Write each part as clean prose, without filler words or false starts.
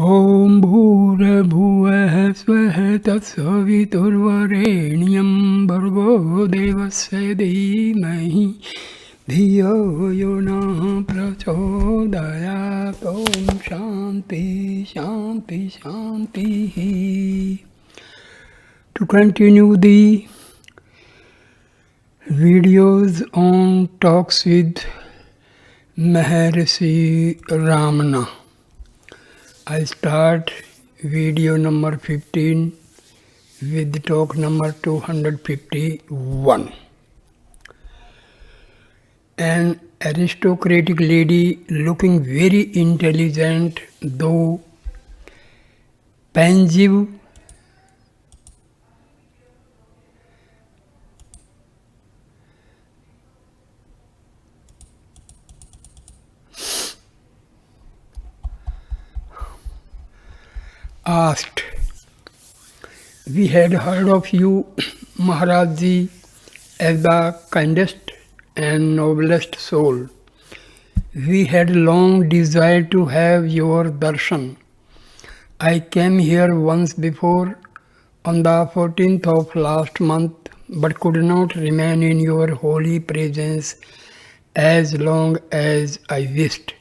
ॐ भूर्भुवः स्वः तत्सवितुर्वरेण्यं भर्गो देवस्य धीमहि धियो यो नः प्रचोदयात्। ॐ शान्ति शान्ति शान्तिः. To continue the videos on talks with Maharishi Ramana, I start video number 15 with talk number 251. An aristocratic lady looking very intelligent though pensive asked, "We had heard of you, Maharaj Ji, as the kindest and noblest soul. We had long desired to have your darshan. I came here once before on the 14th of last month, but could not remain in your holy presence as long as I wished.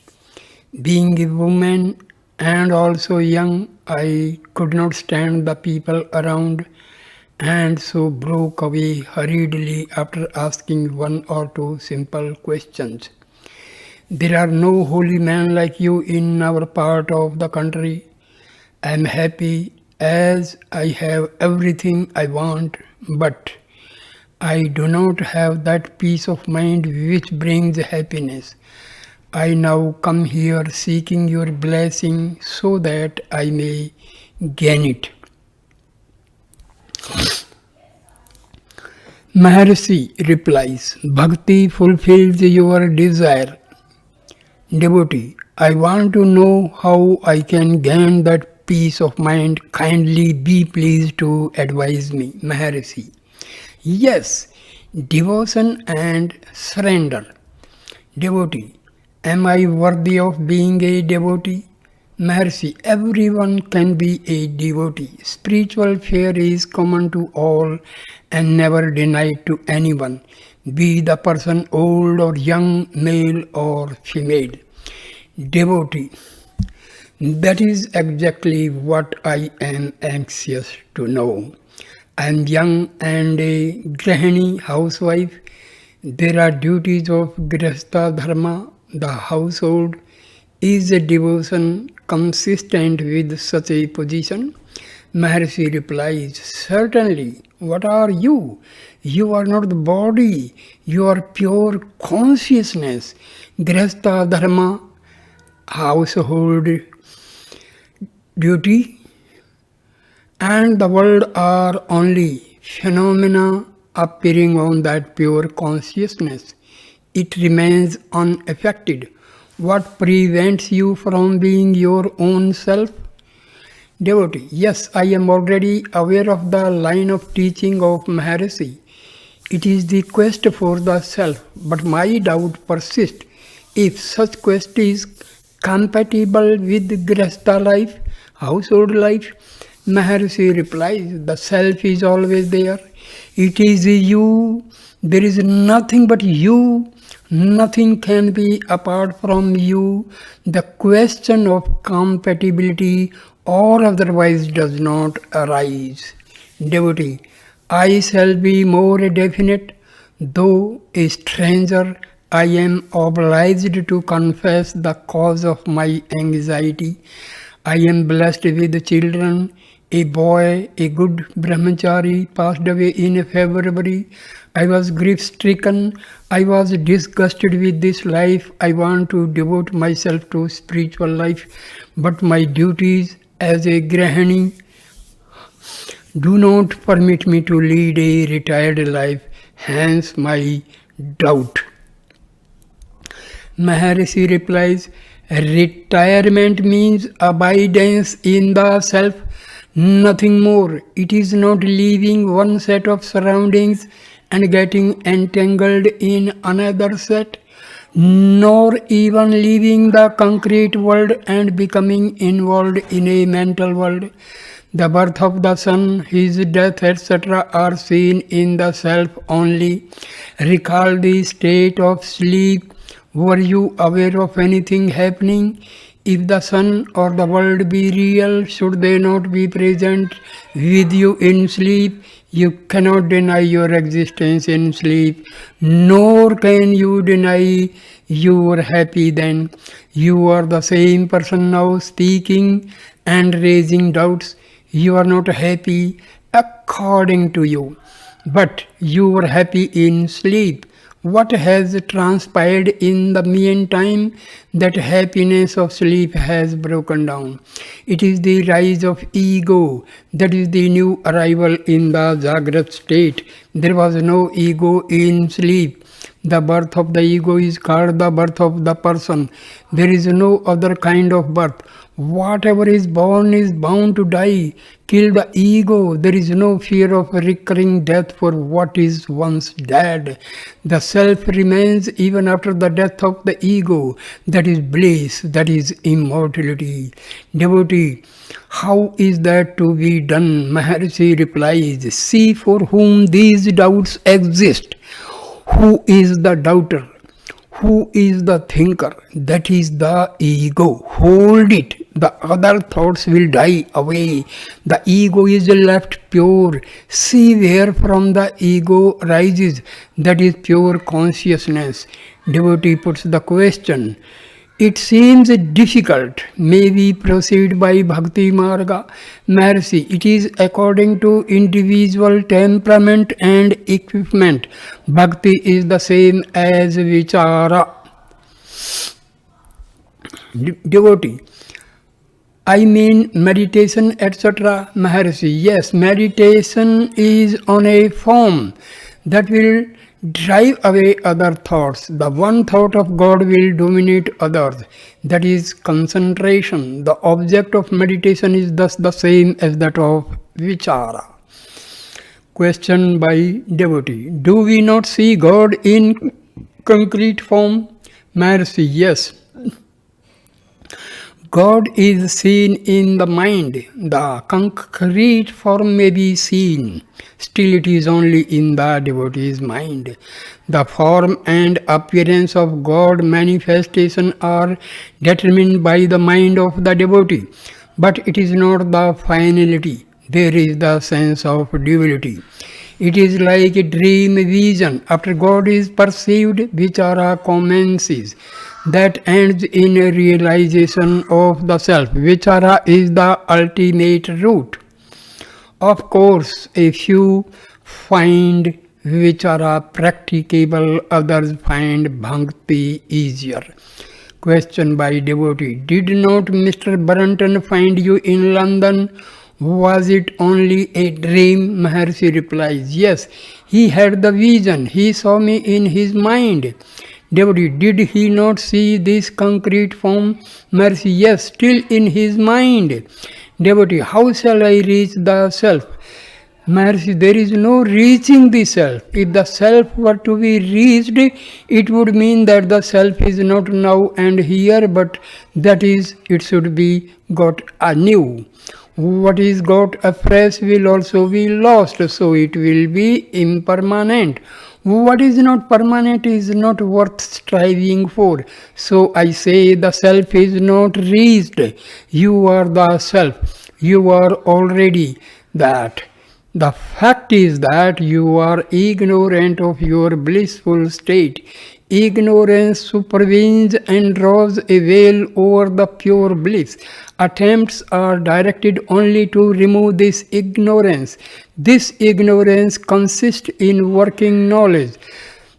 Being a woman and also young, I could not stand the people around and so broke away hurriedly after asking one or two simple questions. There are no holy men like you in our part of the country. I am happy as I have everything I want, but I do not have that peace of mind which brings happiness. I now come here seeking your blessing so that I may gain it." Maharishi replies, "Bhakti fulfills your desire. Devotee, I want to know how I can gain that peace of mind. Kindly be pleased to advise me." Maharishi: "Yes, devotion and surrender." Devotee: "Am I worthy of being a devotee?" Maharishi: "Everyone can be a devotee. Spiritual fare is common to all and never denied to anyone, be the person old or young, male or female." Devotee: "That is exactly what I am anxious to know. I am young and a grahini housewife. There are duties of grihastha dharma. The household. Is a devotion consistent with such a position?" Maharishi replies, "Certainly. What are you? You are not the body. You are pure consciousness. Grihastha dharma, household duty, and the world are only phenomena appearing on that pure consciousness. It remains unaffected. What prevents you from being your own self?" Devotee: "Yes, I am already aware of the line of teaching of Maharishi. It is the quest for the self, but my doubt persists if such quest is compatible with Grihastha life, household life." Maharishi replies, "The self is always there. It is you. There is nothing but you. Nothing can be apart from you. The question of compatibility or otherwise does not arise." Devotee: "I shall be more definite. Though a stranger, I am obliged to confess the cause of my anxiety. I am blessed with children. A boy, a good brahmachari, passed away in February. I was grief-stricken. I was disgusted with this life. I want to devote myself to spiritual life, but my duties as a grahini do not permit me to lead a retired life. Hence my doubt." Maharishi replies, "Retirement means abidance in the self, nothing more. It is not leaving one set of surroundings and getting entangled in another set. nor even leaving the concrete world and becoming involved in a mental world. The birth of the sun, his death, etc., are seen in the self only. Recall the state of sleep. Were you aware of anything happening? If the sun or the world be real, should they not be present with you in sleep? You cannot deny your existence in sleep, nor can you deny you were happy then. You are the same person now speaking and raising doubts. You are not happy according to you, but you were happy in sleep. What has transpired in the meantime? That happiness of sleep has broken down. It is the rise of ego. That is the new arrival in the Jagrat state. There was no ego in sleep. The birth of the ego is called the birth of the person. There is no other kind of birth. Whatever is born is bound to die. Kill the ego. There is no fear of recurring death for what is once dead. The self remains even after the death of the ego. That is bliss. That is immortality. Devotee, how is that to be done? Maharishi replies, see for whom these doubts exist. Who is the doubter? Who is the thinker? That is the ego. Hold it. The other thoughts will die away. The ego is left pure. See where from the ego rises. That is pure consciousness. Devotee puts the question. It seems difficult. May we proceed by Bhakti Marga? Mercy. It is according to individual temperament and equipment. Bhakti is the same as Vichara. Devotee. I mean meditation, etc. Maharishi. Yes, meditation is on a form that will drive away other thoughts. The one thought of God will dominate others. That is concentration. The object of meditation is thus the same as that of Vichara. Question by devotee. Do we not see God in concrete form? Maharishi. Yes. God is seen in the mind. The concrete form may be seen. Still it is only in the devotee's mind. The form and appearance of God manifestation are determined by the mind of the devotee. But it is not the finality. There is the sense of duality. It is like a dream vision. After God is perceived, Vichara commences. That ends in a realization of the self. Vichara is the ultimate route. Of course, a few find Vichara practicable, others find Bhakti easier. Question by devotee. Did not Mr. Brunton find you in London? Was it only a dream? Maharishi replies, yes, he had the vision. He saw me in his mind. Devotee, did he not see this concrete form? Maharishi, yes, still in his mind. Devotee, how shall I reach the self? Maharishi, there is no reaching the self. If the self were to be reached, it would mean that the self is not now and here, but that is, it should be got anew. What is got afresh will also be lost, so it will be impermanent. What is not permanent is not worth striving for. So I say the self is not reached. You are the self. You are already that. The fact is that you are ignorant of your blissful state. Ignorance supervenes and draws a veil over the pure bliss. Attempts are directed only to remove this ignorance. This ignorance consists in working knowledge.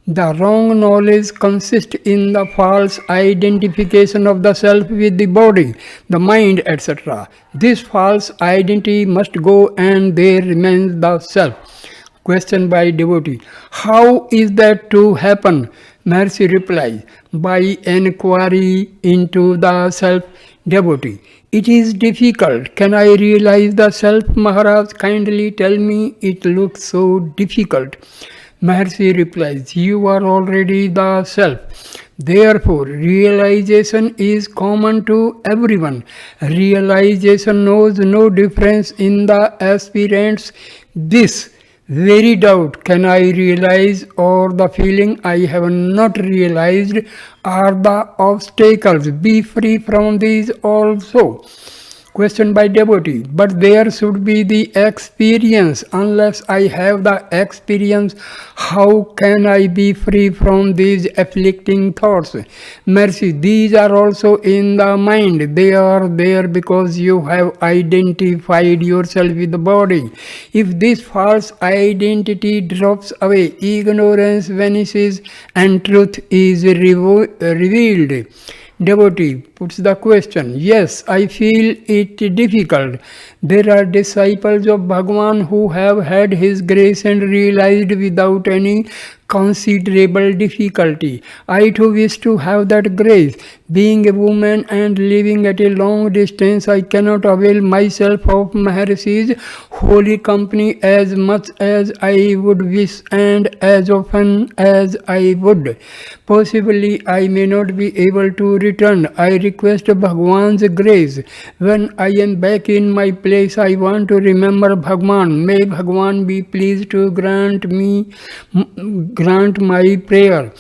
The wrong knowledge consists in the false identification of the self with the body, the mind, etc. This false identity must go and there remains the self. Question by devotee. How is that to happen? Maharishi replies, by inquiry into the self. Devotee. It is difficult. Can I realize the self? Maharaj, kindly tell me. It looks so difficult. Maharishi replies, you are already the self. Therefore, realization is common to everyone. Realization knows no difference in the aspirants. This very doubt, can I realize, or the feeling I have not realized, are the obstacles. Be free from these also. Question by devotee. But there should be the experience. Unless I have the experience, how can I be free from these afflicting thoughts? Mercy. These are also in the mind. They are there because you have identified yourself with the body. If this false identity drops away, ignorance vanishes and truth is revealed. Devotee puts the question, yes, I feel it difficult. There are disciples of Bhagwan who have had his grace and realized without any considerable difficulty. I too wish to have that grace. Being a woman and living at a long distance, I cannot avail myself of Maharishi's holy company as much as I would wish and as often as I would. Possibly I may not be able to return. I request Bhagwan's grace. When I am back in my place, I want to remember Bhagwan. May Bhagwan be pleased to grant my prayer.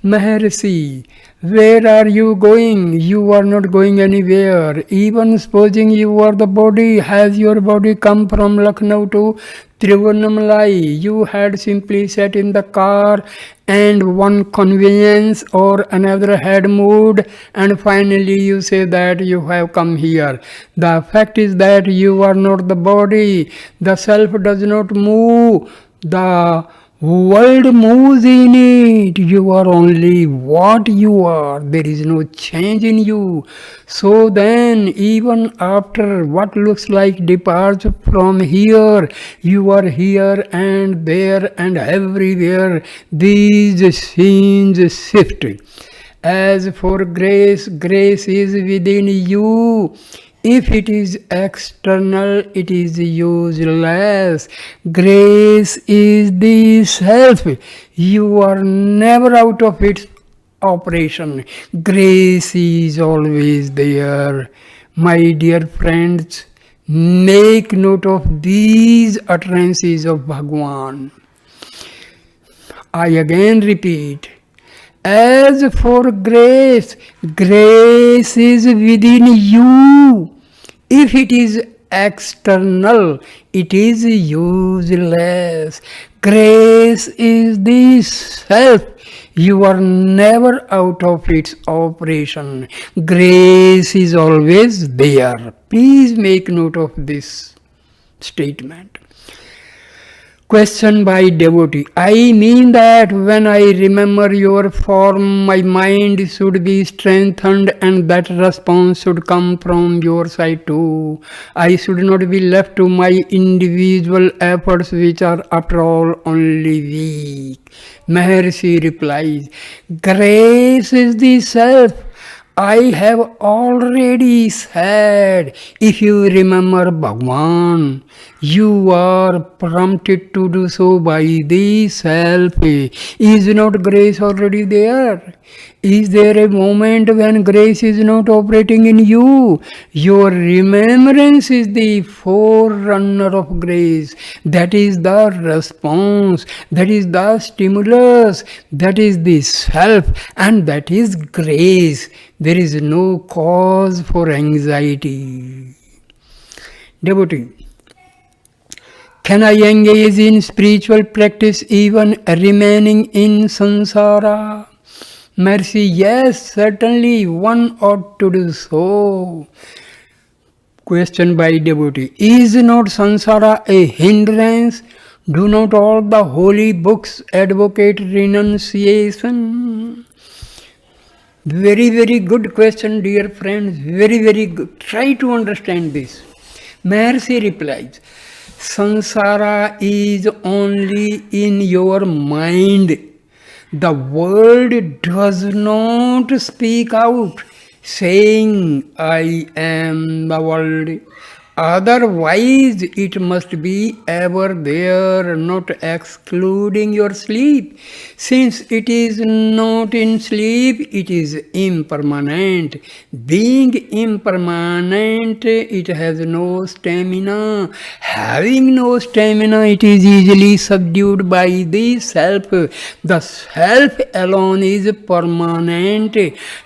Maharishi, where are you going? You are not going anywhere. Even supposing you are the body, has your body come from Lucknow to Tiruvannamalai? You had simply sat in the car and one convenience or another had moved, and finally you say that you have come here. The fact is that you are not the body. The self does not move. The world moves in it. You are only what you are. There is no change in you. So then, even after what looks like departure from here, you are here and there and everywhere. These scenes shift. As for grace, grace is within you. If it is external, it is useless. Grace is the self. You are never out of its operation. Grace is always there. My dear friends, make note of these utterances of Bhagwan. I again repeat. As for grace, grace is within you. If it is external, it is useless. Grace is the self. You are never out of its operation. Grace is always there. Please make note of this statement. Question by devotee. I mean that when I remember your form, my mind should be strengthened and that response should come from your side too. I should not be left to my individual efforts, which are after all only weak. Maharishi replies, grace is the self. I have already said, if you remember Bhagwan, you are prompted to do so by the self. Is not grace already there? Is there a moment when grace is not operating in you? Your remembrance is the forerunner of grace. That is the response. That is the stimulus. That is the self. And that is grace. There is no cause for anxiety. Devotee. Can I engage in spiritual practice even remaining in samsara? Mercy, yes, certainly one ought to do so. Question by devotee. Is not samsara a hindrance? Do not all the holy books advocate renunciation? Very, very good question, dear friends. Very, very good. Try to understand this. Maharishi replies, samsara is only in your mind. The world does not speak out saying, I am the world. Otherwise, it must be ever there, not excluding your sleep. Since it is not in sleep, it is impermanent. Being impermanent, it has no stamina. Having no stamina, it is easily subdued by the self. The self alone is permanent.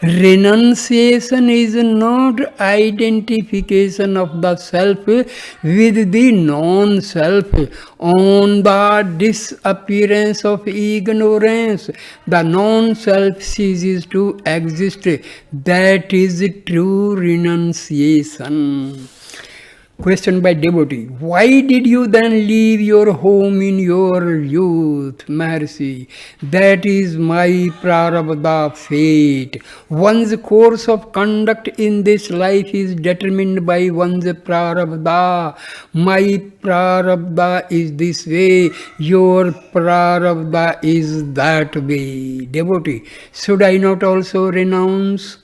Renunciation is not identification of the self with the non-self. On the disappearance of ignorance, the non-self ceases to exist. That is true renunciation. Question by devotee. Why did you then leave your home in your youth? Mercy. That is my prarabdha fate. One's course of conduct in this life is determined by one's prarabdha. My prarabdha is this way. Your prarabdha is that way. Devotee. Should I not also renounce?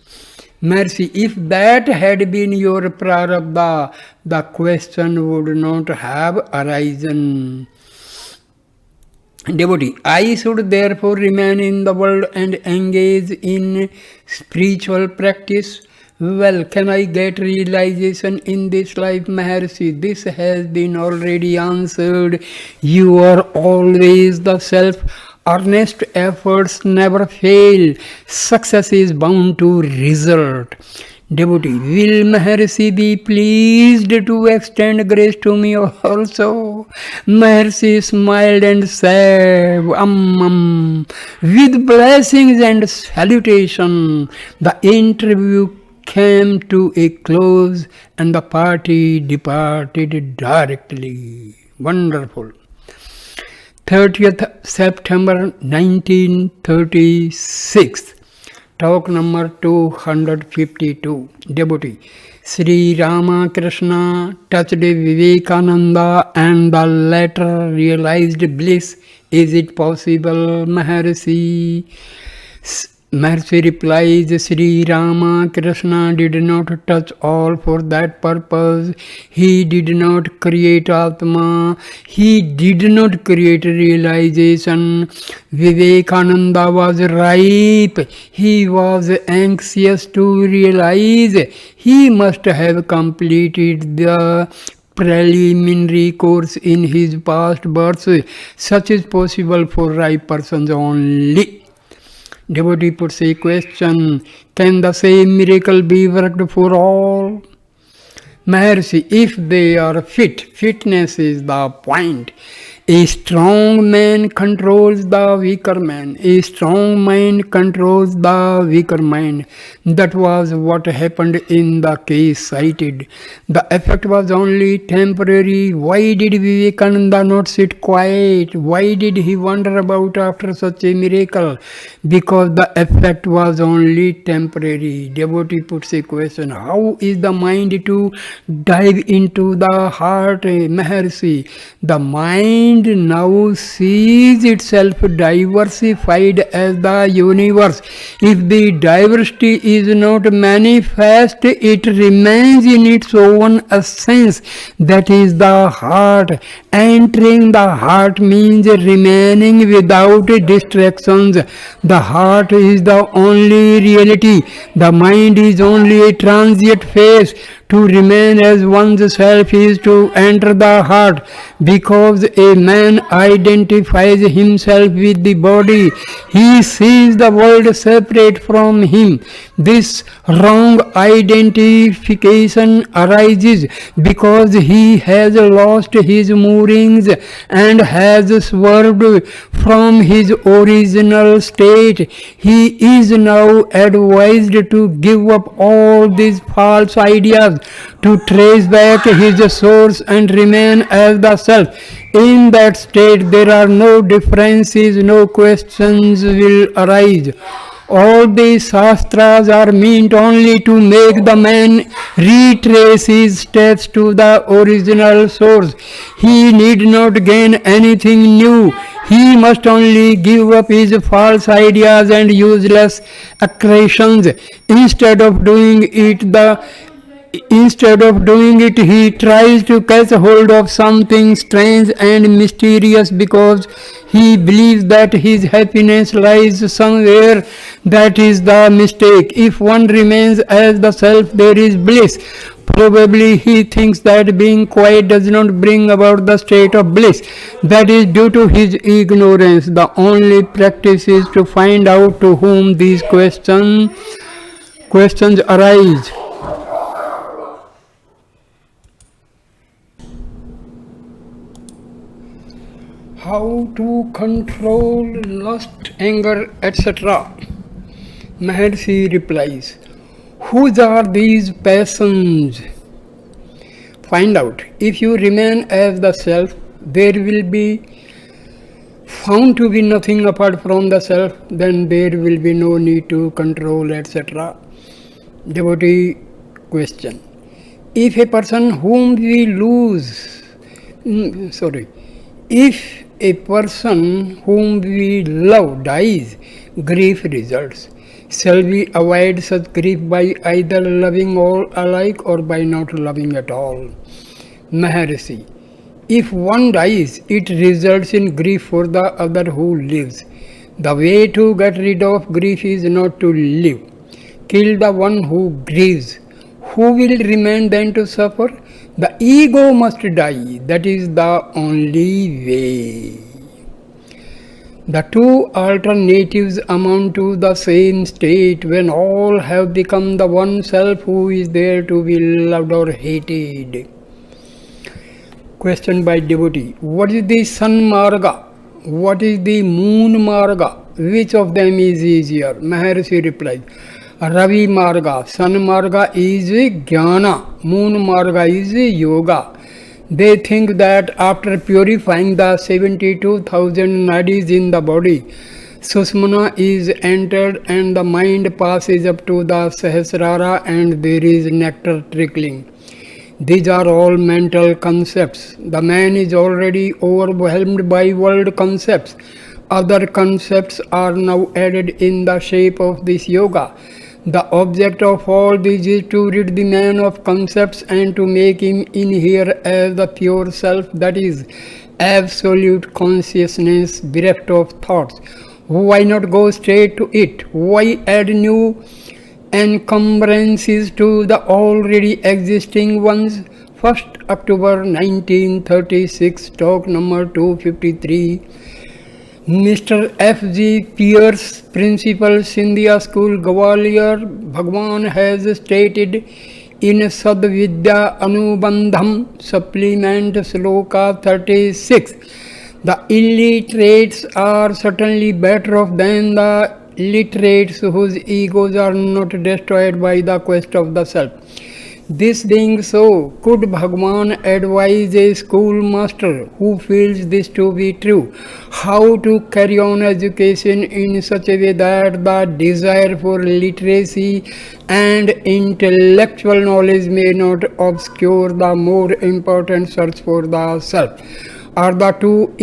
Mercy, if that had been your prarabdha, the question would not have arisen. Devotee, I should therefore remain in the world and engage in spiritual practice. Well, can I get realization in this life, Maharshi? This has been already answered. You are always the self. Earnest efforts never fail. Success is bound to result. Devotee, will Maharshi be pleased to extend grace to me also? Maharshi smiled and said, with blessings and salutation. The interview came to a close and the party departed directly. Wonderful. 30th September 1936. Talk number 252. Devotee. Sri Ramakrishna touched Vivekananda and the latter realized bliss. Is it possible, Maharshi? Maharshi replies, Sri Ramakrishna did not touch all for that purpose. He did not create Atma. He did not create realization. Vivekananda was ripe. He was anxious to realize. He must have completed the preliminary course in his past births. Such is possible for ripe persons only. Devotee puts a question, can the same miracle be worked for all? Maharshi, if they are fit, fitness is the point. A strong man controls the weaker man. A strong mind controls the weaker mind. That was what happened in the case cited. The effect was only temporary. Why did Vivekananda not sit quiet? Why did he wander about after such a miracle? Because the effect was only temporary. Devotee puts a question, how is the mind to dive into the heart, Maharshi? The mind now sees itself diversified as the universe. If the diversity is not manifest, it remains in its own essence. That is the heart. Entering the heart means remaining without distractions. The heart is the only reality. The mind is only a transient phase. To remain as one's self is to enter the heart. Because a man identifies himself with the body, he sees the world separate from him. This wrong identification arises because he has lost his moorings and has swerved from his original state. He is now advised to give up all these false ideas, to trace back his source and remain as the self. In that state there are no differences, no questions will arise. All these shastras are meant only to make the man retrace his steps to the original source. He need not gain anything new. He must only give up his false ideas and useless accretions. Instead of doing it, the Instead of doing it, he tries to catch hold of something strange and mysterious because he believes that his happiness lies somewhere. That is the mistake. If one remains as the self, there is bliss. Probably he thinks that being quiet does not bring about the state of bliss. That is due to his ignorance. The only practice is to find out to whom these questions arise. How to control lust, anger, etc. Maharshi replies, whose are these passions? Find out. If you remain as the self, there will be found to be nothing apart from the self, then there will be no need to control, etc. Devotee question. If a person whom we lose, if a person whom we love dies, grief results. Shall we avoid such grief by either loving all alike or by not loving at all? Maharshi, if one dies, it results in grief for the other who lives. The way to get rid of grief is not to live. Kill the one who grieves. Who will remain then to suffer? The ego must die. That is the only way. The two alternatives amount to the same state when all have become the one self who is there to be loved or hated. Question by devotee. What is the sun marga? What is the moon marga? Which of them is easier? Maharshi replies, Ravi marga. Sun marga is jnana. Moon marga is yoga. They think that after purifying the 72,000 nadis in the body, Sushumna is entered and the mind passes up to the Sahasrara and there is nectar trickling. These are all mental concepts. The man is already overwhelmed by world concepts. Other concepts are now added in the shape of this yoga. The object of all this is to rid the man of concepts and to make him inhere as the pure self, that is, absolute consciousness bereft of thoughts. Why not go straight to it? Why add new encumbrances to the already existing ones? 1st October 1936, talk number 253. Mr. F.G. Pierce, Principal, Scindia School, Gwalior, Bhagwan has stated in Sadvidya Anubandham, supplement Sloka 36, the illiterates are certainly better off than the literates whose egos are not destroyed by the quest of the self. This being so, could Bhagwan advise a schoolmaster who feels this to be true how to carry on education in such a way that the desire for literacy and intellectual knowledge may not obscure the more important search for the self? Are the two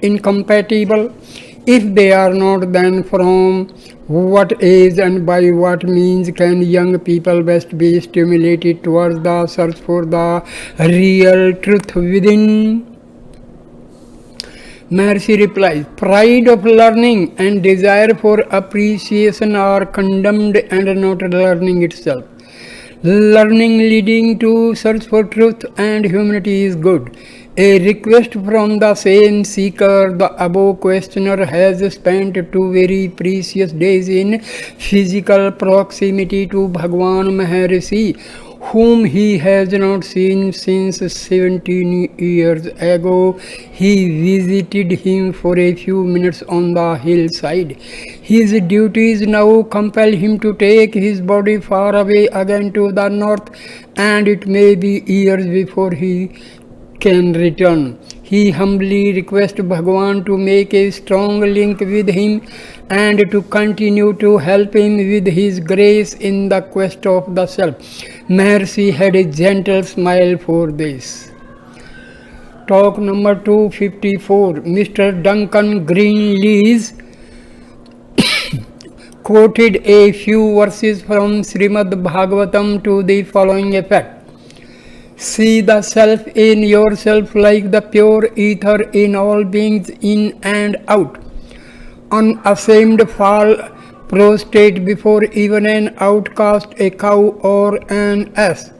incompatible? If they are not, then from what age and by what means can young people best be stimulated towards the search for the real truth within? Maharshi replies, pride of learning and desire for appreciation are condemned and not learning itself. Learning leading to search for truth and humanity is good. A request from the same seeker. The above questioner has spent 2 very precious days in physical proximity to Bhagwan Maharshi, whom he has not seen since 17 years ago. He visited him for a few minutes on the hillside. His duties now compel him to take his body far away again to the north, and it may be years before he can return. He humbly requests Bhagwan to make a strong link with him and to continue to help him with his grace in the quest of the self. Maharshi had a gentle smile for this. Talk number 254. Mr. Duncan Greenlees quoted a few verses from Srimad Bhagavatam to the following effect. See the self in yourself like the pure ether in all beings in and out. Unashamed fall prostrate before even an outcast, a cow or an ass.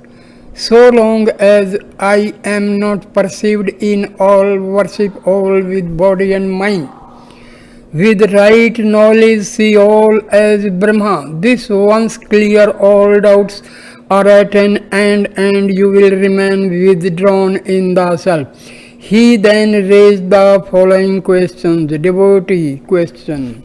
So long as I am not perceived in all, worship all with body and mind. With right knowledge see all as Brahma. This once clear all doubts are at an end and you will remain withdrawn in the self. He then raised the following questions. Devotee question.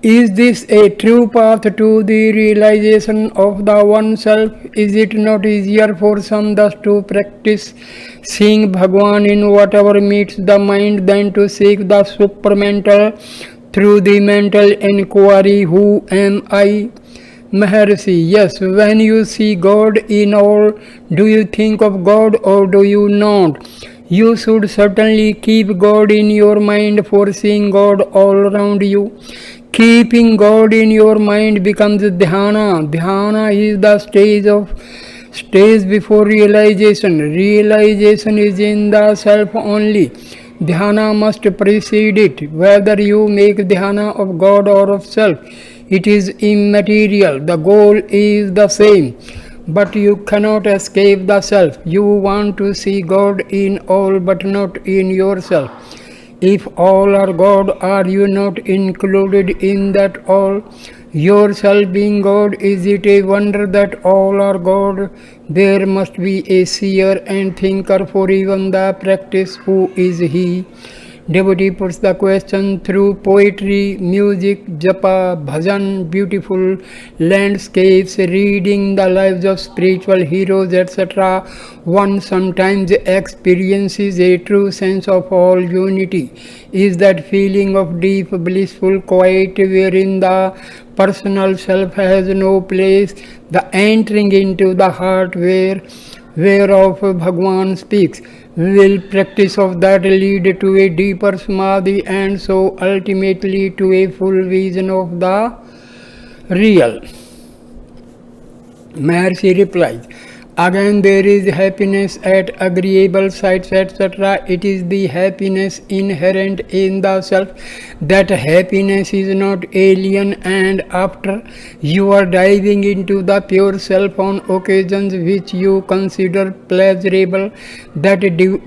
Is this a true path to the realization of the oneself? Is it not easier for some thus to practice seeing Bhagwan in whatever meets the mind than to seek the supramental through the mental inquiry, who am I? Maharshi, yes, when you see God in all, do you think of God or do you not? You should certainly keep God in your mind for seeing God all around you. Keeping God in your mind becomes dhyana. Dhyana is the stage before realization. Realization is in the self only. Dhyana must precede it. Whether you make dhyana of God or of self, it is immaterial. The goal is the same. But you cannot escape the self. You want to see God in all but not in yourself. If all are God, are you not included in that all? Yourself being God, is it a wonder that all are God? There must be a seer and thinker for even the practice. Who is he? Devotee puts the question through poetry, music, japa, bhajan, beautiful landscapes, reading the lives of spiritual heroes, etc. One sometimes experiences a true sense of all unity. Is that feeling of deep blissful quiet wherein the personal self has no place, the entering into the heart whereof Bhagwan speaks? Will practice of that lead to a deeper samadhi and so ultimately to a full vision of the real? Maharshi replies, again there is happiness at agreeable sights, etc. It is the happiness inherent in the self. That happiness is not alien, and after you are diving into the pure self on occasions which you consider pleasurable, that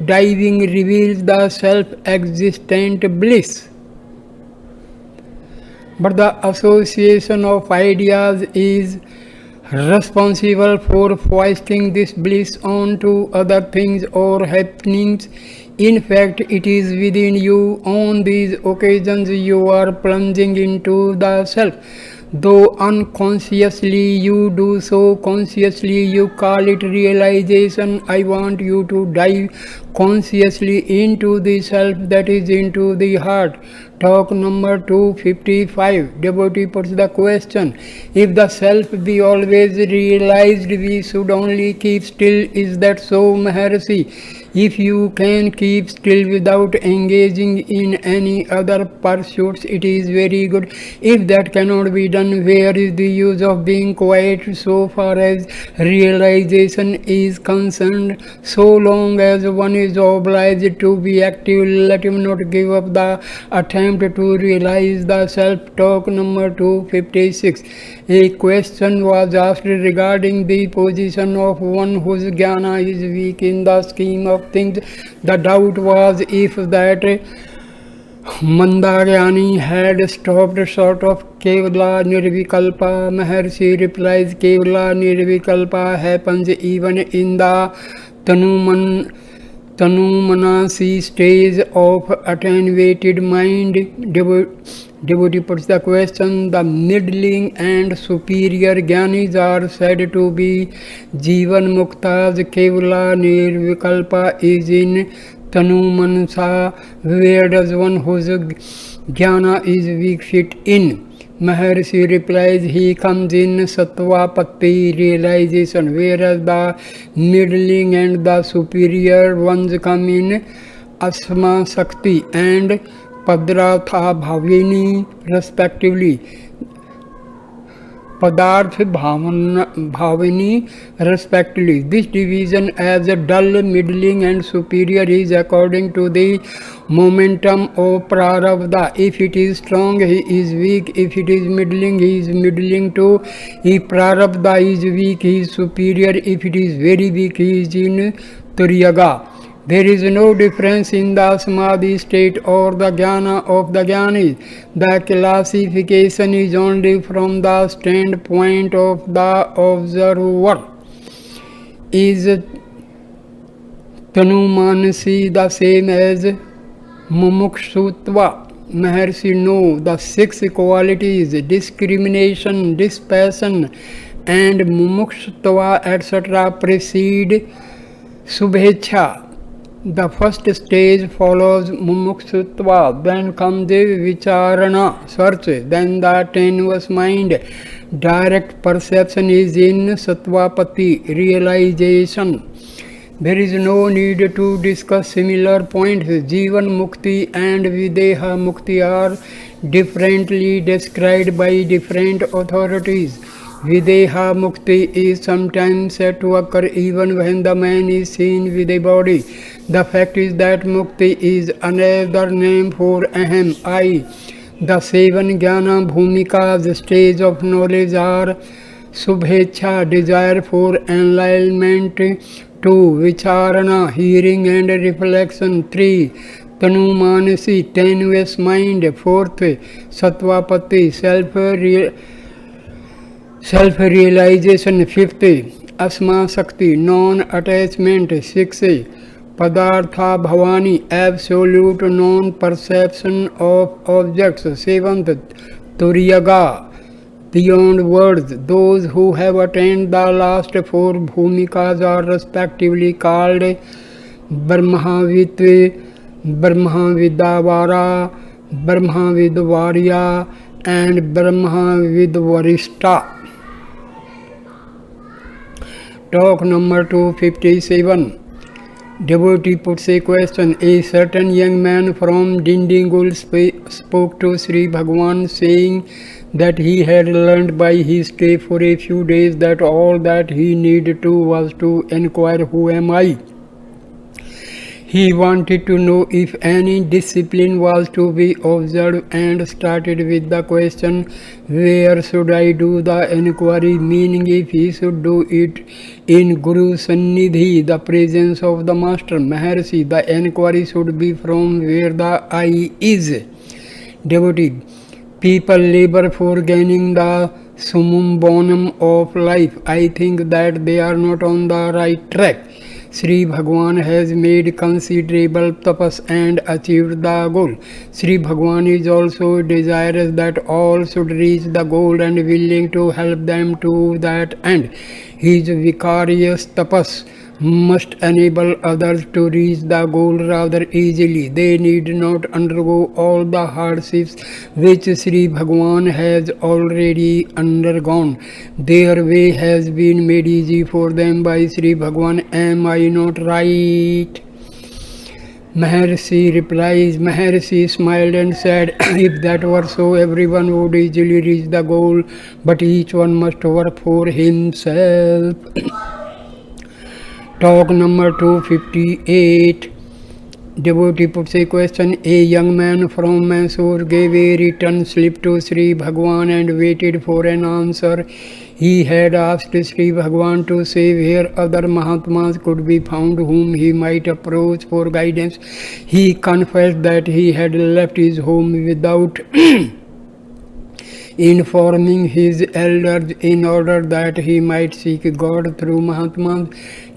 diving reveals the self-existent bliss. But the association of ideas is responsible for foisting this bliss onto other things or happenings. In fact, it is within you. On these occasions you are plunging into the self. Though unconsciously you do so, consciously you call it realization. I want you to dive consciously into the self, that is into the heart. Talk number 255. Devotee puts the question, if the self be always realized, we should only keep still. Is that so, Maharshi? If you can keep still without engaging in any other pursuits, it is very good. If that cannot be done, where is the use of being quiet so far as realization is concerned? So long as one is obliged to be active, let him not give up the attempt to realize the self. Talk number 256. A question was asked regarding the position of one whose jnana is weak in the scheme of things. The doubt was if that Mandaryani had stopped short of Kevala Nirvikalpa. Maharshi replies, Kevala Nirvikalpa happens even in the Tanumanasi stage of attenuated mind. Devotee puts the question, the middling and superior jnanis are said to be Jivan Muktas. Kevala Nirvikalpa is in Tanumanasa. Where does one whose jnana is weak fit in? Maharshi replies, he comes in Sattvapatti realization, whereas the middling and the superior ones come in Asma Sakti and Padratha Bhavini respectively. Padarth Bhavani respectively. This division as a dull, middling and superior is according to the momentum of Prarabdha. If it is strong, he is weak. If it is middling, he is middling too. If Prarabdha is weak, he is superior. If it is very weak, he is in Turyaga. There is no difference in the samadhi state or the jnana of the jnanis. The classification is only from the standpoint of the observer. Is Tanumanasi the same as Mumukshutva? Maharshi, no. The six qualities, discrimination, dispassion, and Mumukshutva, etc., precede Subhecha. The first stage follows Mumukshutva, then comes the Vicharana, search, then the tenuous mind. Direct perception is in Sattvapati, realization. There is no need to discuss similar points. Jivan Mukti and Videha Mukti are differently described by different authorities. Videha Mukti is sometimes said to occur even when the man is seen with a body. The fact is that Mukti is another name for Aham, I. The seven Jnana Bhumikas, stage of knowledge are Subhecha, desire for enlightenment, 2. Vicharana, hearing and reflection, 3. Tanumanasi, tenuous mind, 4th. Sattvapati, self-realization, 5th. Asma Sakti, non-attachment, 6. Padartha Bhavani, absolute non-perception of objects, 7th. Turyaga, beyond words. Those who have attained the last four bhumikas are respectively called Brahmavitve, Brahmavidavara, Brahmavidvarya, and Brahmavidvarishta. Talk number 257. Devotee puts a question. A certain young man from Dindigul spoke to Sri Bhagwan, saying that he had learned by his stay for a few days that all that he needed to was to inquire, who am I? He wanted to know if any discipline was to be observed and started with the question, where should I do the inquiry, meaning if he should do it in Guru Sannidhi, the presence of the Master. Maharshi, the inquiry should be from where the I is. Devotee, people labor for gaining the summum bonum of life. I think that they are not on the right track. Sri Bhagwan has made considerable tapas and achieved the goal. Sri Bhagwan is also desirous that all should reach the goal and willing to help them to that end. His vicarious tapas must enable others to reach the goal rather easily. They need not undergo all the hardships which Sri Bhagwan has already undergone. Their way has been made easy for them by Sri Bhagwan. Am I not right? Maharshi replies. Maharshi smiled and said, if that were so, everyone would easily reach the goal, but each one must work for himself. Talk number 258. Devotee puts a question. A young man from Mysore gave a written slip to Sri Bhagwan and waited for an answer. He had asked Sri Bhagwan to say where other Mahatmas could be found whom he might approach for guidance. He confessed that he had left his home without informing his elders in order that he might seek God through Mahatmas.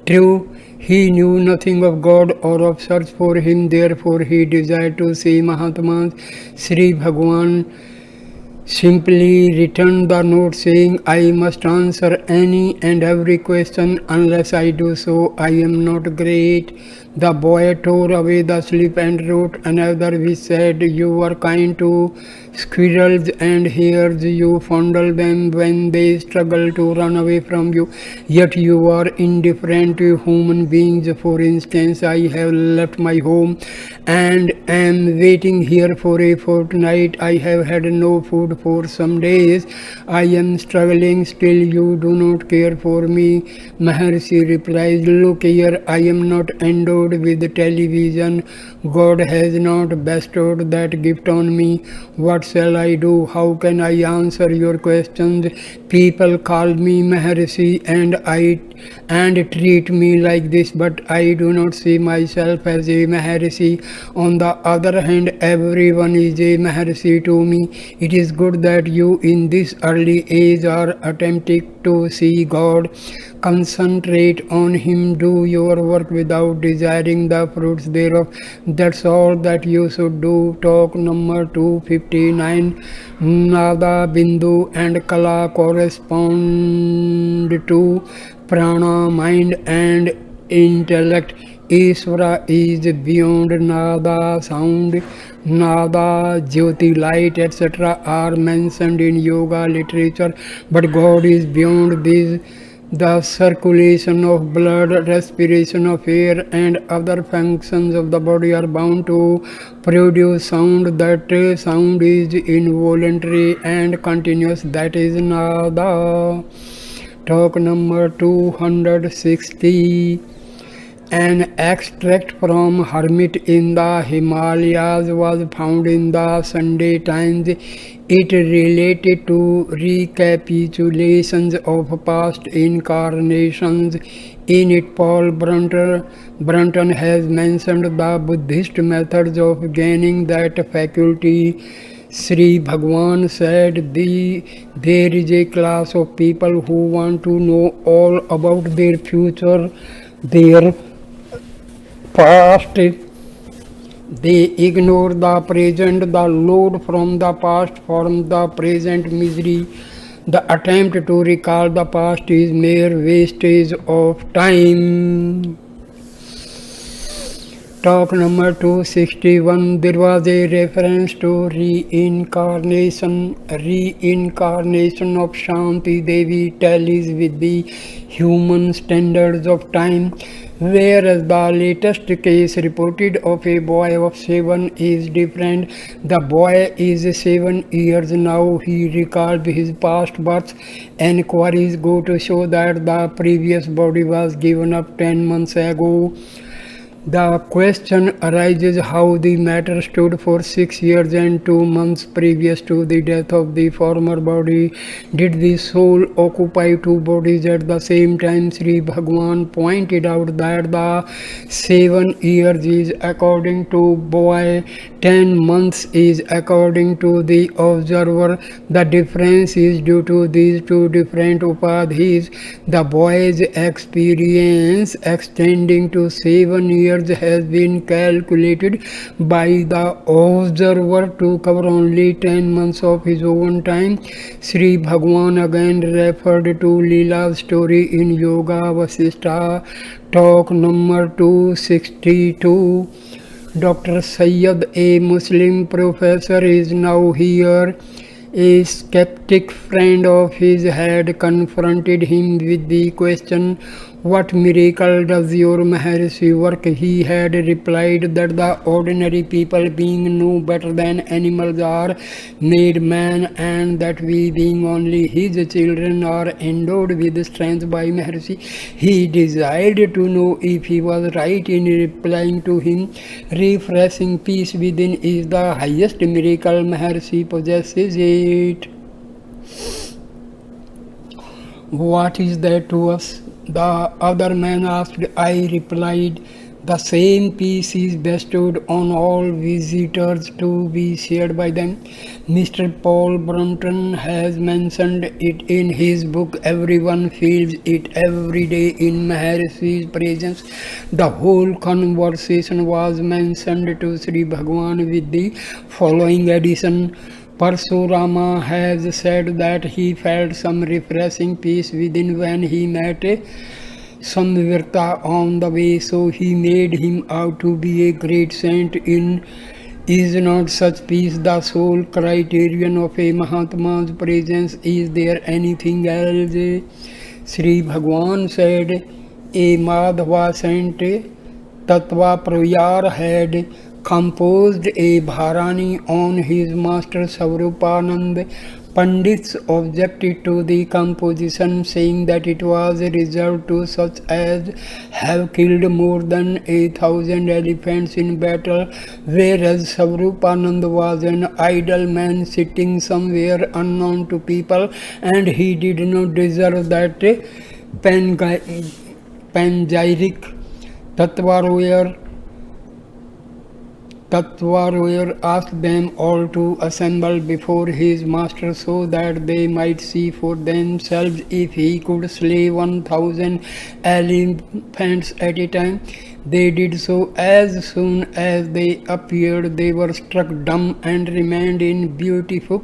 True, he knew nothing of God or of search for him, therefore he desired to see Mahatmas. Sri Bhagwan simply returned the note saying, I must answer any and every question. Unless I do so, I am not great. The boy tore away the slip and wrote another which said, you were kind to squirrels and hares, you fondle them when they struggle to run away from you, yet you are indifferent to human beings. For instance, I have left my home and am waiting here for a fortnight. I have had no food for some days. I am struggling still. You do not care for me. Maharshi replies, look here, I am not endowed with television. God has not bestowed that gift on me. What shall I do? How can I answer your questions? People call me Maharshi and treat me like this, but I do not see myself as a Maharshi. On the other hand, everyone is a Maharshi to me. It is good that you in this early age are attempting to see God. Concentrate on Him, do your work without desiring the fruits thereof. That's all that you should do. Talk number 259. Nada, Bindu and Kala correspond to prana, mind and intellect. Ishvara is beyond nada, sound, nada, jyoti, light, etc. are mentioned in yoga literature, but God is beyond these. The circulation of blood, respiration of air, and other functions of the body are bound to produce sound. That sound is involuntary and continuous. That is nada. Talk number 260. An extract from Hermit in the Himalayas was found in the Sunday Times. It related to recapitulations of past incarnations. In it, Paul Brunton has mentioned the Buddhist methods of gaining that faculty. Sri Bhagwan said there is a class of people who want to know all about their future, their past. They ignore the present. The load from the past forms the present misery. The attempt to recall the past is mere wastage of time. Talk number 261. There was a reference to reincarnation. Reincarnation of Shanti Devi tallies with the human standards of time. Whereas the latest case reported of a boy of 7 is different. The boy is 7 years now. He recalled his past births. Enquiries go to show that the previous body was given up 10 months ago. The question arises how the matter stood for 6 years and 2 months previous to the death of the former body. Did the soul occupy two bodies at the same time? Sri Bhagwan pointed out that the 7 years is according to boy, 10 months is according to the observer. The difference is due to these two different upadhis. The boy's experience extending to 7 years has been calculated by the observer to cover only 10 months of his own time. Sri Bhagwan again referred to Leela's story in Yoga Vasishtha. Talk number 262. Dr. Syed, a Muslim professor, is now here. A skeptic friend of his had confronted him with the question, what miracle does your Maharshi work? He had replied that the ordinary people, being no better than animals, are made man, and that we, being only his children, are endowed with strength by Maharshi. He desired to know if he was right in replying to him. Refreshing peace within is the highest miracle. Maharshi possesses it. What is that to us? The other man asked. I replied, the same peace is bestowed on all visitors to be shared by them. Mr. Paul Brunton has mentioned it in his book. Everyone feels it every day in Maharshi's presence. The whole conversation was mentioned to Sri Bhagwan with the following addition. Parsurama has said that he felt some refreshing peace within when he met Samvirta on the way, so he made him out to be a great saint. Is not such peace the sole criterion of a Mahatma's presence? Is there anything else? Sri Bhagwan said, a Madhava saint, Tattva Prayar, had composed a Bharani on his master Svarupanand. Pandits objected to the composition, saying that it was reserved to such as have killed more than 1,000 elephants in battle, whereas Svarupanand was an idle man sitting somewhere unknown to people, and he did not deserve that panegyric. Tatvarwar asked them all to assemble before his master so that they might see for themselves if he could slay 1,000 elephants at a time. They did so. As soon as they appeared, they were struck dumb and remained in beatific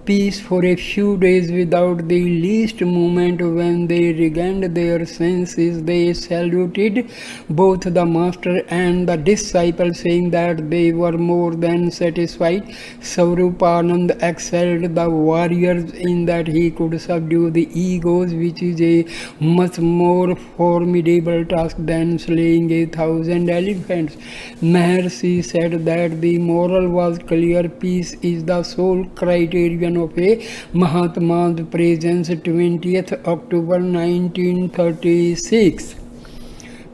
peace for a few days without the least movement. When they regained their senses, they saluted both the master and the disciple, saying that they were more than satisfied. Svarupanand excelled the warriors in that he could subdue the egos, which is a much more formidable task than slaying 1,000 elephants. Maharshi said that the moral was clear. Peace is the sole criterion of a Mahatma's presence. 20th October 1936.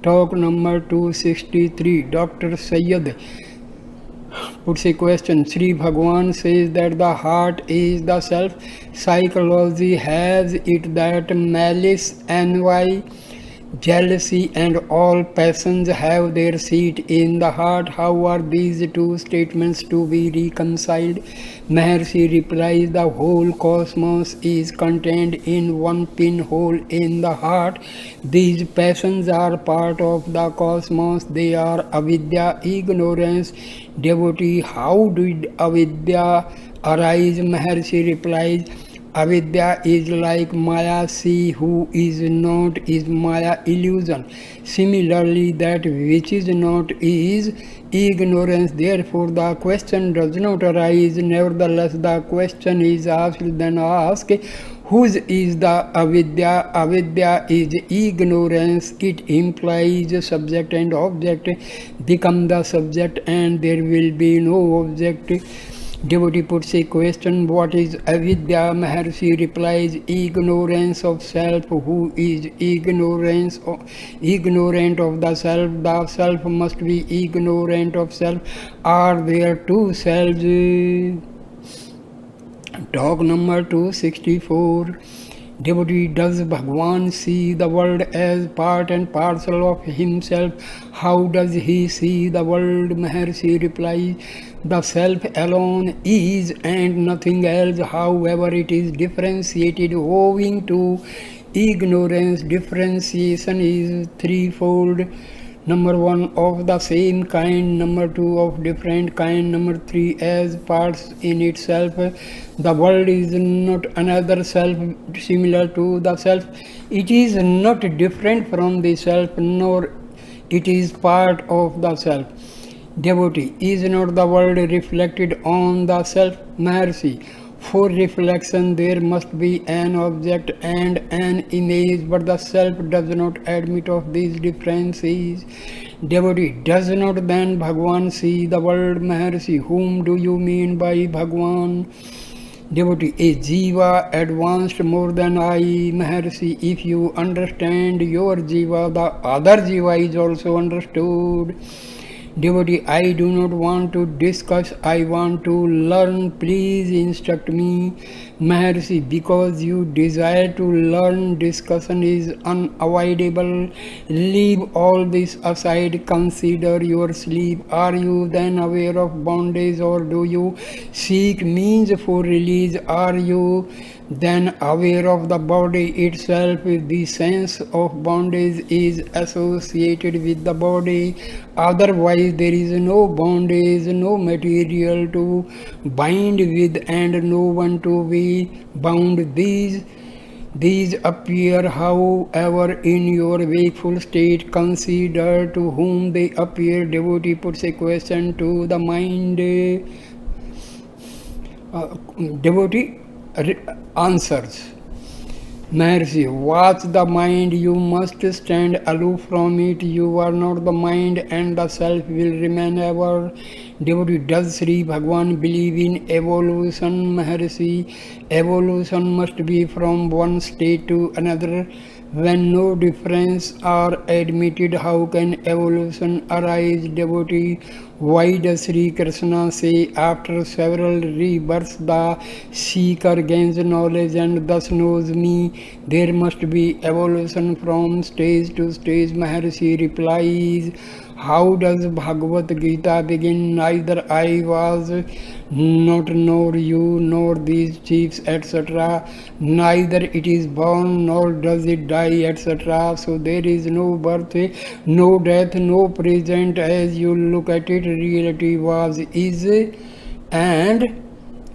Talk number 263. Dr. Syed puts a question. Sri Bhagwan says that the heart is the self. Psychology has it that malice, envy, jealousy and all passions have their seat in the heart. How are these two statements to be reconciled? Maharshi replies, the whole cosmos is contained in one pinhole in the heart. These passions are part of the cosmos. They are avidya, ignorance. Devotee, how did avidya arise? Maharshi replies, avidya is like Maya. See who is not is Maya, illusion. Similarly, that which is not is ignorance. Therefore, the question does not arise. Nevertheless, the question is asked. Then ask, whose is the avidya? Avidya is ignorance. It implies subject and object. Become the subject and there will be no object. Devotee puts a question, what is avidya? Maharshi replies, ignorance of self. Who is ignorant of the self? The self must be ignorant of self. Are there two selves? Talk number 264. Devotee, does Bhagwan see the world as part and parcel of himself? How does he see the world? Maharshi replies, the self alone is and nothing else. However, it is differentiated owing to ignorance. Differentiation is threefold. Number 1, of the same kind. Number 2, of different kind. Number 3, as parts in itself. The world is not another self similar to the self. It is not different from the self, nor it is part of the self. Devotee, is not the world reflected on the self? Maharshi, for reflection there must be an object and an image, but the self does not admit of these differences. Devotee, does not then Bhagwan see the world? Maharshi, whom do you mean by Bhagwan? Devotee, a jiva advanced more than I. Maharshi, if you understand your jiva, the other jiva is also understood. Devotee, I do not want to discuss, I want to learn. Please instruct me. Maharshi, because you desire to learn, discussion is unavoidable. Leave all this aside, consider your sleep. Are you then aware of bondage, or do you seek means for release? Are you then aware of the body itself? The sense of bondage is associated with the body. Otherwise, there is no bondage, no material to bind with, and no one to be bound. These appear, however, in your wakeful state. Consider to whom they appear. Devotee puts a question to the mind. Devotee answers. Mercy, watch the mind, you must stand aloof from it. You are not the mind, and the self will remain ever. Devotee, does Sri Bhagwan believe in evolution? Maharshi, evolution must be from one state to another. When no difference are admitted, how can evolution arise? Devotee, why does Sri Krishna say after several rebirths the seeker gains knowledge and thus knows me? There must be evolution from stage to stage. Maharshi replies, how does Bhagavad Gita begin? Neither I was not, nor you, nor these chiefs, etc. Neither it is born, nor does it die, etc. So there is no birth, no death, no present. As you look at it, reality was, is, and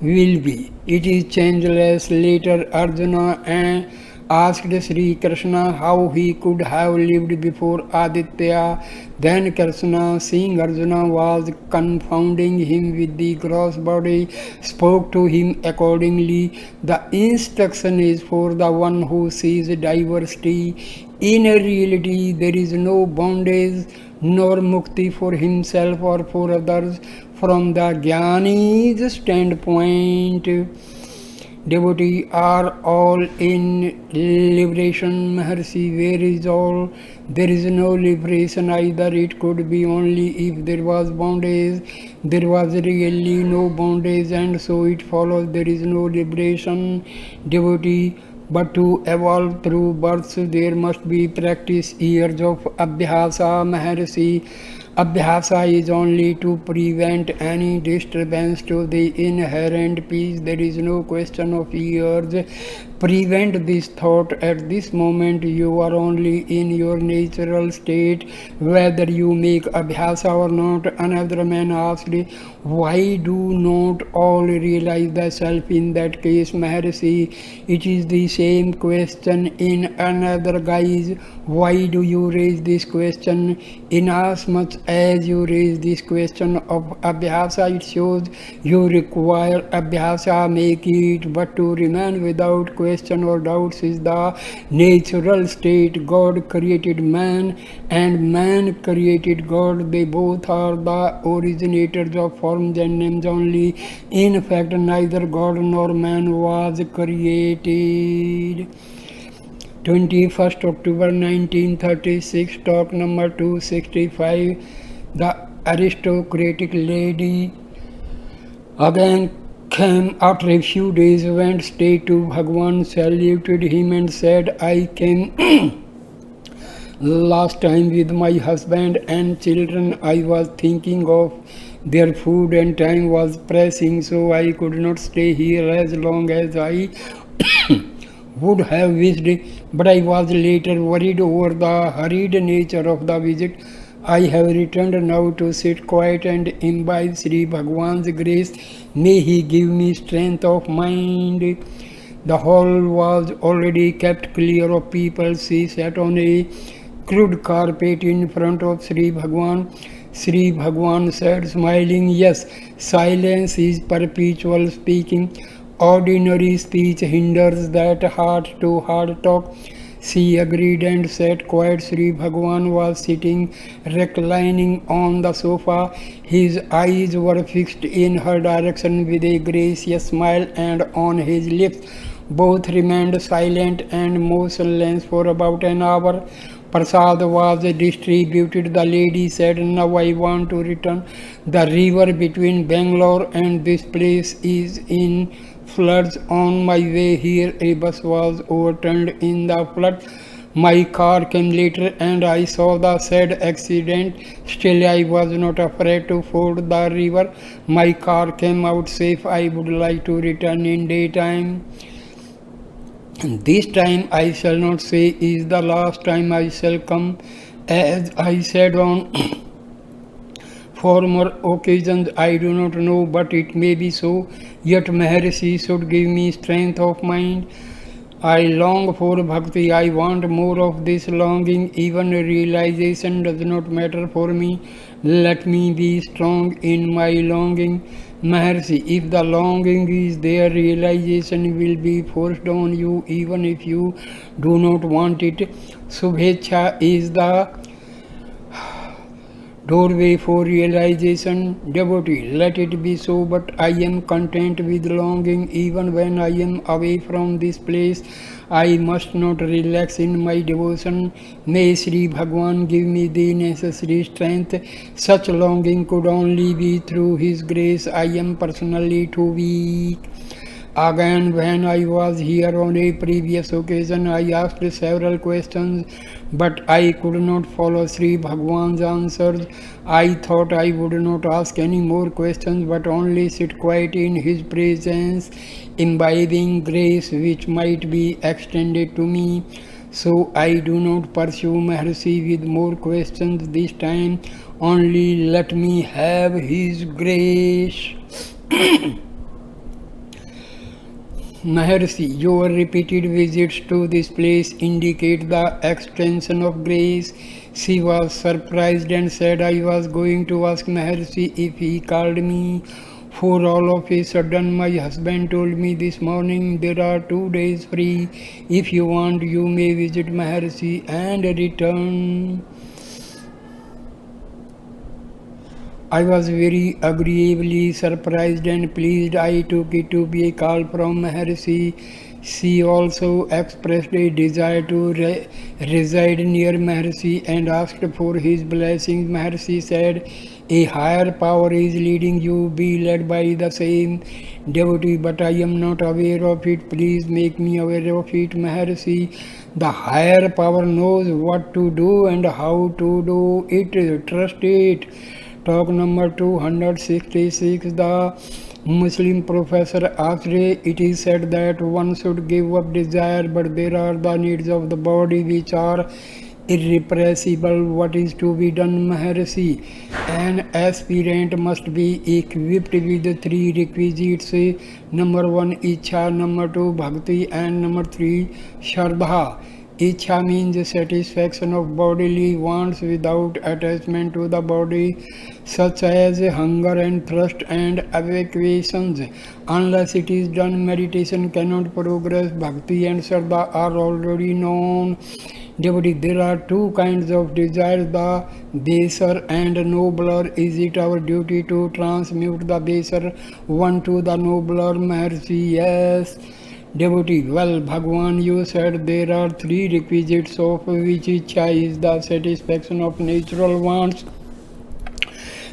will be. It is changeless. Later, Arjuna asked Sri Krishna how he could have lived before Aditya. Then Krishna, seeing Arjuna was confounding him with the gross body, spoke to him accordingly. The instruction is for the one who sees diversity. In reality, there is no bondage nor mukti for himself or for others. From the Jnani's standpoint, devotees are all in liberation. Maharshi, where is all? There is no liberation either. It could be only if there was bondage. There was really no bondage, and so it follows there is no liberation. Devotee, but to evolve through births, there must be practice, years of abhyasa. Maharshi, abhyasa is only to prevent any disturbance to the inherent peace. There is no question of years. Prevent this thought at this moment. You are only in your natural state, whether you make abhyasa or not. Another man asked, why do not all realize the self in that case? Maharshi, it is the same question in another guise. Why do you raise this question? Inasmuch as you raise this question of abhyasa, it shows you require abhyasa. Make it, but to remain without question or doubts is the natural state. God created man and man created God. They both are the originators of forms and names only. In fact, neither God nor man was created. 21st October 1936, talk number 265. The aristocratic lady again came after a few days, went straight to Bhagwan, saluted him and said, I came last time with my husband and children. I was thinking of their food and time was pressing, so I could not stay here as long as I would have wished, but I was later worried over the hurried nature of the visit. I have returned now to sit quiet and imbibe Sri Bhagwan's grace. May he give me strength of mind. The hall was already kept clear of people. She sat on a crude carpet in front of Sri Bhagwan. Sri Bhagwan said, smiling, yes, silence is perpetual speaking. Ordinary speech hinders that heart-to-heart talk. She agreed and sat quiet. Sri Bhagwan was sitting reclining on the sofa. His eyes were fixed in her direction with a gracious smile, and on his lips both remained silent and motionless for about an hour. Prasad was distributed. The lady said, now I want to return. The river between Bangalore and this place is in floods. On my way here, a bus was overturned in the flood. My car came later and I saw the sad accident. Still, I was not afraid to ford the river. My car came out safe. I would like to return in daytime. This time I shall not say is the last time I shall come. As I said on former occasions, I do not know, but it may be so. Yet Maharshi should give me strength of mind. I long for bhakti. I want more of this longing. Even realization does not matter for me. Let me be strong in my longing. Maharshi, if the longing is there, realization will be forced on you even if you do not want it. Subhecha is the doorway for realization. Devotee, let it be so, but I am content with longing even when I am away from this place. I must not relax in my devotion. May Sri Bhagwan give me the necessary strength. Such longing could only be through His grace. I am personally too weak. Again, when I was here on a previous occasion, I asked several questions, but I could not follow Sri Bhagwan's answers. I thought I would not ask any more questions, but only sit quiet in his presence, imbibing grace which might be extended to me. So I do not pursue Maharshi with more questions this time. Only let me have his grace. Maharshi, your repeated visits to this place indicate the extension of grace. She was surprised and said I was going to ask Maharshi if he called me. For all of a sudden, my husband told me this morning there are 2 days free. If you want, you may visit Maharshi and return. I was very agreeably surprised and pleased. I took it to be a call from Maharshi. She also expressed a desire to reside near Maharshi and asked for his blessings. Maharshi said, a higher power is leading you, be led by the same. Devotee, but I am not aware of it. Please make me aware of it, Maharshi. The higher power knows what to do and how to do it. Trust it. Talk number 266. The Muslim professor asked, it is said that one should give up desire, but there are the needs of the body which are irrepressible. What is to be done, Maharshi? An aspirant must be equipped with 3 requisites. Number 1, Ichha. Number 2, Bhakti. And number 3, Shraddha. Ichha means satisfaction of bodily wants without attachment to the body, such as hunger and thirst and evacuations. Unless it is done, meditation cannot progress. Bhakti and Shraddha are already known. Devotee, there are 2 kinds of desires, the baser and nobler. Is it our duty to transmute the baser one to the nobler, Maharshi? Yes. Devotee, well, Bhagwan, you said there are 3 requisites, of which Ichha is the satisfaction of natural wants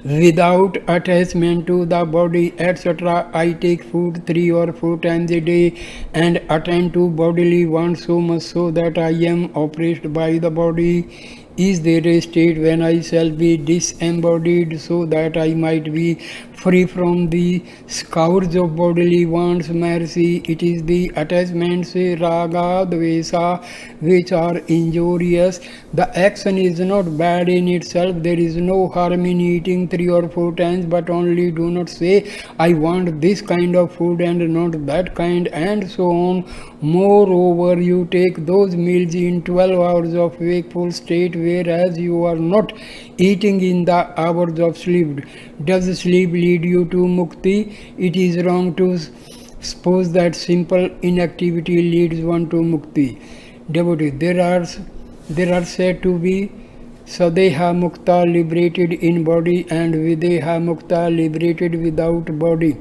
without attachment to the body, etc. I take food 3 or 4 times a day and attend to bodily wants so much so that I am oppressed by the body. Is there a state when I shall be disembodied so that I might be free from the scourge of bodily wants, Maharshi? It is the attachments, raga, dvesa, which are injurious. The action is not bad in itself. There is no harm in eating 3 or 4 times, but only do not say, I want this kind of food and not that kind, and so on. Moreover, you take those meals in 12 hours of wakeful state, whereas you are not eating in the hours of sleep. Does sleep lead you to mukti? It is wrong to suppose that simple inactivity leads one to mukti. Devotee, there are said to be Sadeha Mukta, liberated in body, and Videha Mukta, liberated without body.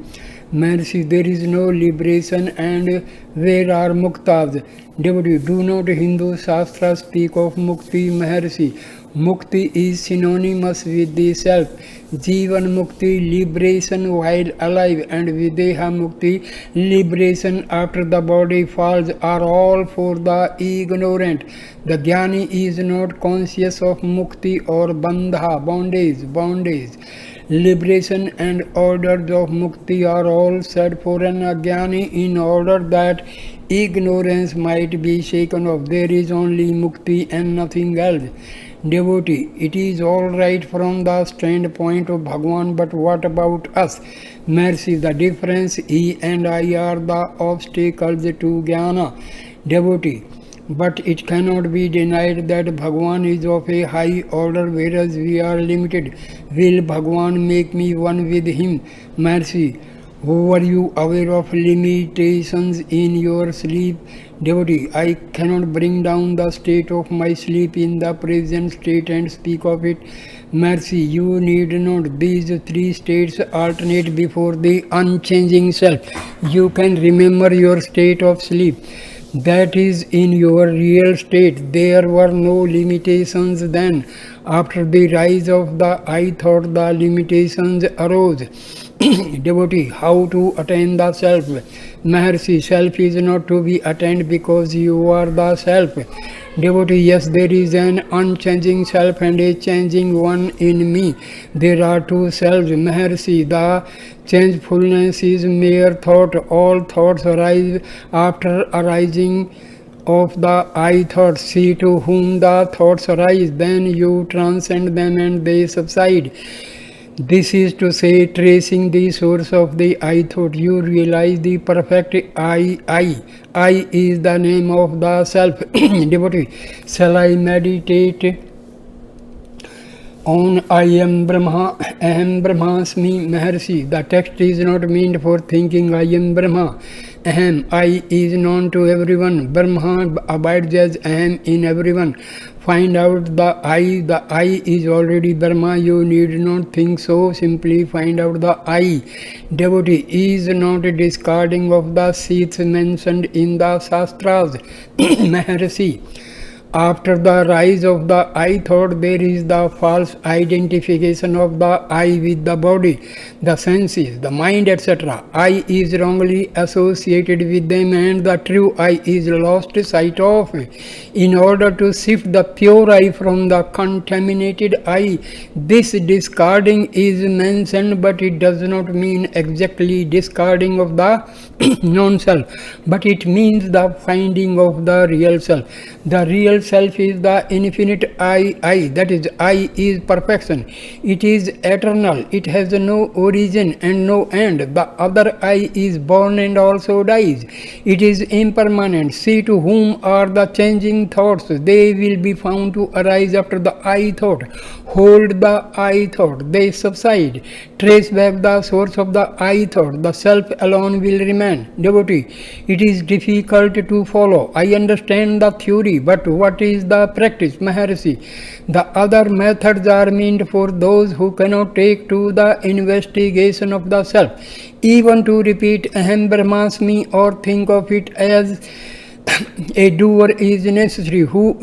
Maharshi, there is no liberation, and where are muktas? Devotee, do not Hindu Shastra speak of mukti, Maharshi? Mukti is synonymous with the self. Jivan Mukti, liberation while alive, and Videha Mukti, liberation after the body falls, are all for the ignorant. The Jnani is not conscious of Mukti or Bandha, bondage. Liberation and orders of Mukti are all said for an Ajnani in order that ignorance might be shaken off. There is only Mukti and nothing else. Devotee, it is all right from the standpoint of Bhagwan, but what about us? Maharshi, the difference, he and I are the obstacles to Jnana. Devotee, but it cannot be denied that Bhagwan is of a high order, whereas we are limited. Will Bhagwan make me one with him? Mercy. Were you aware of limitations in your sleep? Devotee, I cannot bring down the state of my sleep in the present state and speak of it. Mercy, you need not. These three states alternate before the unchanging self. You can remember your state of sleep. That is in your real state. There were no limitations then. After the rise of the I thought, the limitations arose. Devotee, how to attain the self? Maharshi, self is not to be attained because you are the self. Devotee, yes, there is an unchanging self and a changing one in me. There are two selves. Maharshi, the changefulness is mere thought. All thoughts arise after arising of the I thoughts. See to whom the thoughts arise, then you transcend them and they subside. This is to say, tracing the source of the I thought, you realize the perfect I. I is the name of the self. Devotee, shall I meditate on I am Brahma, Aham Brahmasmi? Maharshi, the text is not meant for thinking I am Brahma. Aham, I is known to everyone. Brahma abides as Aham in everyone. Find out the I is already Brahma. You need not think so, simply find out the I. Devotee, is not a discarding of the seeds mentioned in the Shastras. Maharshi, after the rise of the I thought, there is the false identification of the I with the body, the senses, the mind, etc. I is wrongly associated with them and the true I is lost sight of. In order to shift the pure I from the contaminated I, this discarding is mentioned, but it does not mean exactly discarding of the non-self, but it means the finding of the real self. The real self is the infinite I, that is, I is perfection. It is eternal, it has no origin and no end. The other I is born and also dies. It is impermanent. See to whom are the changing thoughts, they will be found to arise after the I thought. Hold the I thought, they subside. Trace back the source of the I thought, the self alone will remain. Devotee, it is difficult to follow. I understand the theory, but what is the practice? Maharshi, the other methods are meant for those who cannot take to the investigation of the self, even to repeat Aham Brahmasmi or think of it as a doer is necessary. Who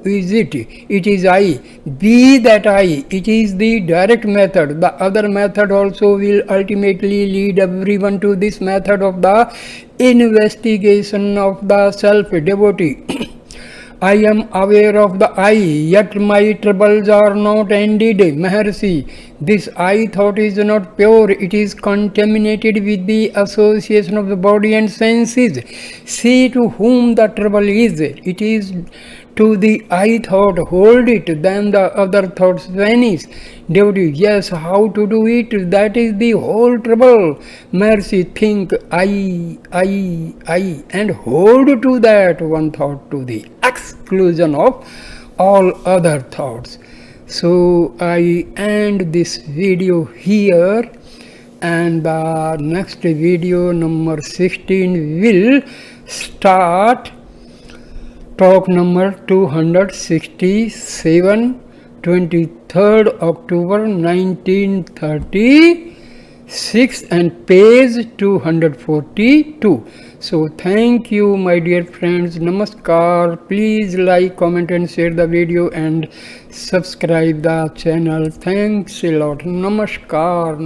is it? It is I. Be that I. It is the direct method. The other method also will ultimately lead everyone to this method of the investigation of the self. Devotee, I am aware of the I, yet my troubles are not ended. Maharshi, this I thought is not pure, it is contaminated with the association of the body and senses. See to whom the trouble is. It is to the I thought, hold it, then the other thoughts vanish. Devotee, yes, how to do it? That is the whole trouble. Mercy, think I, and hold to that one thought to the exclusion of all other thoughts. So I end this video here, and the next video number 16 will start talk number 267, 23rd October 1936, and page 242. So thank you, my dear friends. Namaskar. Please like, comment and share the video and subscribe the channel. Thanks a lot. Namaskar.